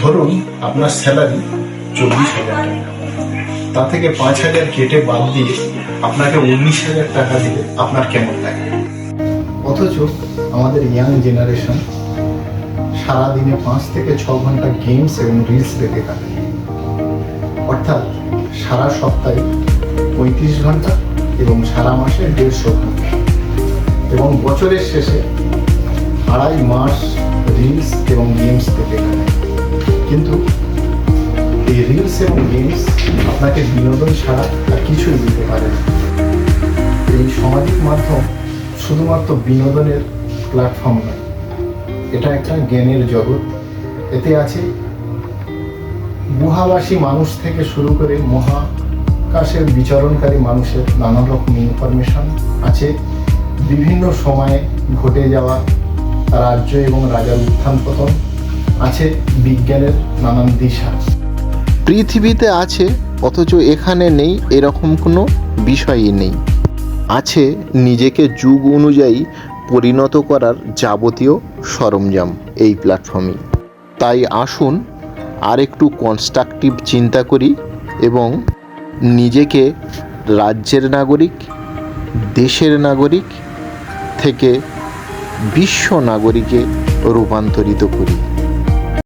ধরুন আপনার স্যালারি 24,000 টাকা, তা থেকে 5,000 কেটে বাদ দিয়ে আপনাকে 19,000 টাকা দিলে আপনার কেমন লাগে? অথচ আমাদের ইয়াং জেনারেশন সারাদিনে 5 থেকে 6 ঘন্টা গেমস এবং রিলস দেখে কাটায়। অর্থাৎ সারা সপ্তাহে 35 ঘন্টা এবং সারা মাসে 150 ঘন্টা, এবং বছরের শেষে 2.5 মাস রিলস এবং গেমস দেখে কাটায়। কিন্তু এই রিলস এবং গেমস আপনাকে বিনোদন ছাড়া আর কিছুই দিতে পারে না। এই সামাজিক মাধ্যম শুধুমাত্র বিনোদনের প্ল্যাটফর্ম নয়, এটা একটা জ্ঞানের জগৎ। এতে আছে গুহাবাসী মানুষ থেকে শুরু করে মহাকাশের বিচরণকারী মানুষের নানা রকম ইনফরমেশন আছে, বিভিন্ন সময়ে ঘটে যাওয়া রাজ্য এবং রাজার উত্থান পতন আছে, বিজ্ঞানের নানান দিশা পৃথিবীতে আছে, অথচ এখানে নেই এরকম কোনো বিষয়ই নেই। আছে নিজেকে যুগ অনুযায়ী পরিণত করার যাবতীয় সরঞ্জাম এই প্ল্যাটফর্মে। তাই আসুন আর একটু কনস্ট্রাকটিভ চিন্তা করি এবং নিজেকে রাজ্যের নাগরিক, দেশের নাগরিক থেকে বিশ্ব নাগরিকে রূপান্তরিত করি।